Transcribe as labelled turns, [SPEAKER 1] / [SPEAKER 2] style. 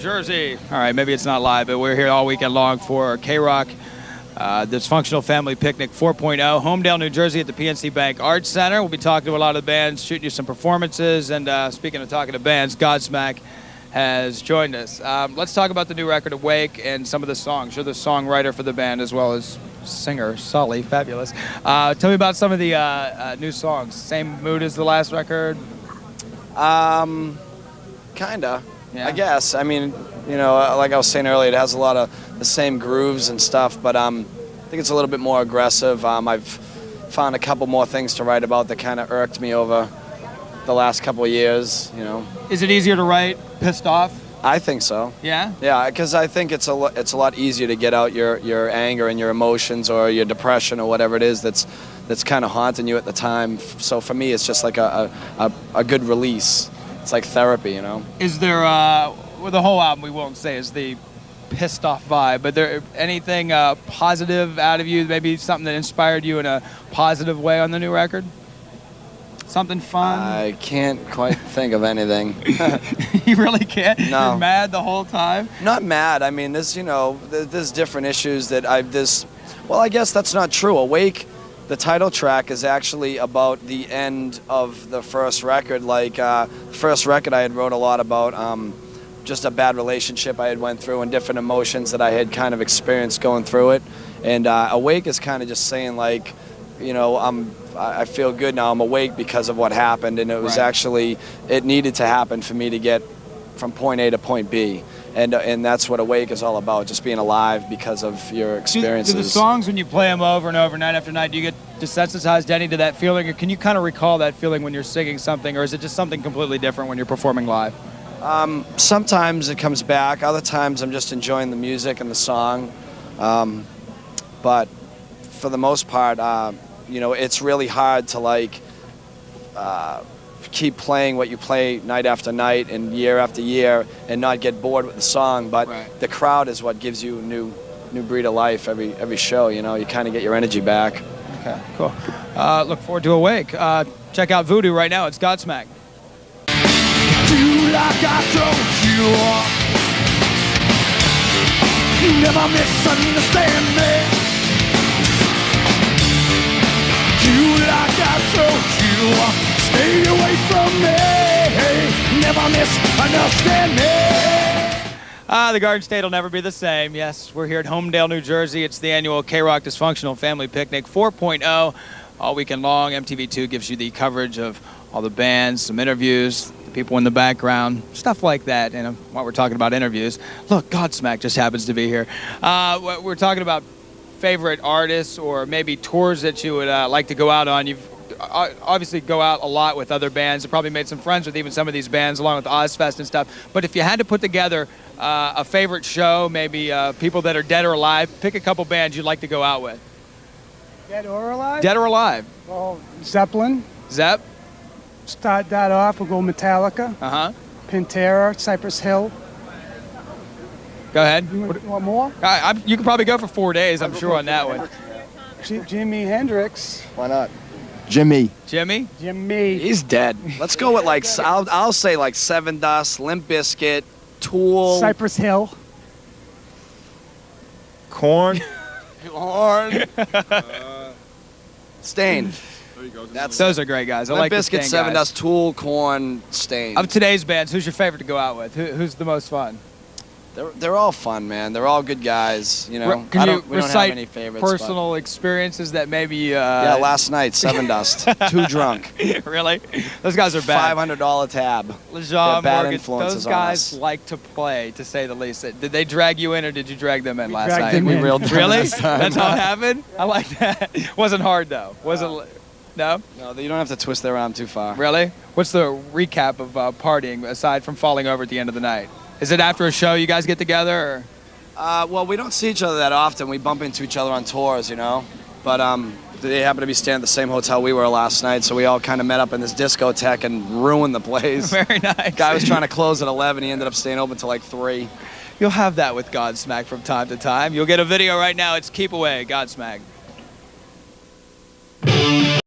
[SPEAKER 1] Jersey. All right, maybe it's not live, but we're here all weekend long for K-Rock Dysfunctional Family Picnic 4.0, Holmdel, New Jersey at the PNC Bank Arts Center. We'll be talking to a lot of the bands, shooting you some performances, and speaking of talking to bands, Godsmack has joined us. Let's talk about the new record, Awake, and some of the songs. You're the songwriter for the band as well as singer, Sully, fabulous. Tell me about some of the new songs. Same mood as the last record?
[SPEAKER 2] Kinda,
[SPEAKER 1] yeah.
[SPEAKER 2] I guess. I mean, you know, like I was saying earlier, it has a lot of the same grooves and stuff, but I think it's a little bit more aggressive. I've found a couple more things to write about that kind of irked me over the last couple of years, you know.
[SPEAKER 1] Is it easier to write pissed off?
[SPEAKER 2] I think so.
[SPEAKER 1] Yeah?
[SPEAKER 2] Yeah, because I think it's a lot easier to get out your anger and your emotions or your depression or whatever it is that's kind of haunting you at the time. So for me, it's just like a good release. It's like therapy, you know.
[SPEAKER 1] Is there, well, the whole album we won't say is the pissed off vibe, but there anything positive out of you, maybe something that inspired you in a positive way on the new record? Something fun?
[SPEAKER 2] I can't quite think of anything.
[SPEAKER 1] You really can't?
[SPEAKER 2] No.
[SPEAKER 1] You're mad the whole time?
[SPEAKER 2] Not mad. I mean, there's, you know, there's different issues that well, I guess that's not true. Awake, the title track, is actually about the end of the first record. Like, the first record I had wrote a lot about just a bad relationship I had went through and different emotions that I had kind of experienced going through it. And Awake is kind of just saying, like, you know, I feel good now. I'm awake because of what happened, and it was actually, it needed to happen for me to get from point A to point B. And that's what Awake is all about, just being alive because of your experiences.
[SPEAKER 1] Do the songs, when you play them over and over, night after night, do you get desensitized any to that feeling? Or can you kind of recall that feeling when you're singing something, or is it just something completely different when you're performing live?
[SPEAKER 2] Sometimes it comes back. Other times I'm just enjoying the music and the song. But for the most part, you know, it's really hard to, like, keep playing what you play night after night and year after year and not get bored with the song, but the crowd is what gives you a new breed of life every show, you know. You kind of get your energy back.
[SPEAKER 1] Okay, cool. Look forward to Awake. Check out Voodoo right now. It's Godsmack.
[SPEAKER 3] Do like I told you, never misunderstand me. Do like I told you, stay away from me, never misunderstand me.
[SPEAKER 1] The Garden State will never be the same. Yes, we're here at Holmdel, New Jersey. It's the annual K-Rock Dysfunctional Family Picnic 4.0. All weekend long, MTV2 gives you the coverage of all the bands, some interviews, the people in the background, stuff like that. And while we're talking about interviews, look, Godsmack just happens to be here. We're talking about favorite artists or maybe tours that you would like to go out on. You've obviously go out a lot with other bands. You've probably made some friends with even some of these bands along with Ozfest and stuff. But if you had to put together a favorite show, maybe people that are dead or alive, pick a couple bands you'd like to go out with.
[SPEAKER 4] Dead or alive?
[SPEAKER 1] Dead or alive.
[SPEAKER 4] Well, Zeppelin.
[SPEAKER 1] Zepp.
[SPEAKER 4] Start that off, we'll go Metallica.
[SPEAKER 1] Uh-huh.
[SPEAKER 4] Pantera, Cypress Hill.
[SPEAKER 1] Go ahead.
[SPEAKER 4] You want more?
[SPEAKER 1] You could probably go for 4 days, I'm sure, on that one.
[SPEAKER 4] Jimi Hendrix.
[SPEAKER 2] Why not? Jimmy.
[SPEAKER 1] Jimmy?
[SPEAKER 4] Jimmy.
[SPEAKER 2] He's dead. Let's go with, like, I'll say, like, Seven Dust, Limp Bizkit, Tool.
[SPEAKER 4] Cypress Hill.
[SPEAKER 2] Korn. Korn. Stain.
[SPEAKER 5] There you go.
[SPEAKER 1] Those are great guys. I
[SPEAKER 2] Limp
[SPEAKER 1] like the
[SPEAKER 2] Bizkit,
[SPEAKER 1] Stain
[SPEAKER 2] Seven
[SPEAKER 1] guys.
[SPEAKER 2] Dust, Tool, Korn, Stain.
[SPEAKER 1] Of today's bands, who's your favorite to go out with? Who's the most fun?
[SPEAKER 2] They're all fun, man. They're all good guys, you know.
[SPEAKER 1] Can you
[SPEAKER 2] we don't have
[SPEAKER 1] recite
[SPEAKER 2] any favorites.
[SPEAKER 1] personal experiences that maybe...
[SPEAKER 2] Yeah, last night, Seven Dust. Too drunk.
[SPEAKER 1] Really? Those guys are bad.
[SPEAKER 2] $500 tab.
[SPEAKER 1] Lejean,
[SPEAKER 2] bad
[SPEAKER 1] Morgan,
[SPEAKER 2] influences
[SPEAKER 1] those
[SPEAKER 2] on
[SPEAKER 1] guys
[SPEAKER 2] us.
[SPEAKER 1] like to play, to say the least. Did they drag you in or did you drag them in last
[SPEAKER 4] dragged
[SPEAKER 1] night?
[SPEAKER 4] them in.
[SPEAKER 2] We reeled them in
[SPEAKER 1] Really?
[SPEAKER 2] this time.
[SPEAKER 1] That's how it happened? I like that. Wasn't hard, though. Wasn't... No?
[SPEAKER 2] No, you don't have to twist their arm too far.
[SPEAKER 1] Really? What's the recap of partying, aside from falling over at the end of the night? Is it after a show you guys get together? Or?
[SPEAKER 2] Well, we don't see each other that often. We bump into each other on tours, you know. But they happen to be staying at the same hotel we were last night, so we all kind of met up in this discotheque and ruined the place.
[SPEAKER 1] Very nice.
[SPEAKER 2] Guy was trying to close at 11. He ended up staying open till like 3.
[SPEAKER 1] You'll have that with Godsmack from time to time. You'll get a video right now. It's Keep Away, Godsmack.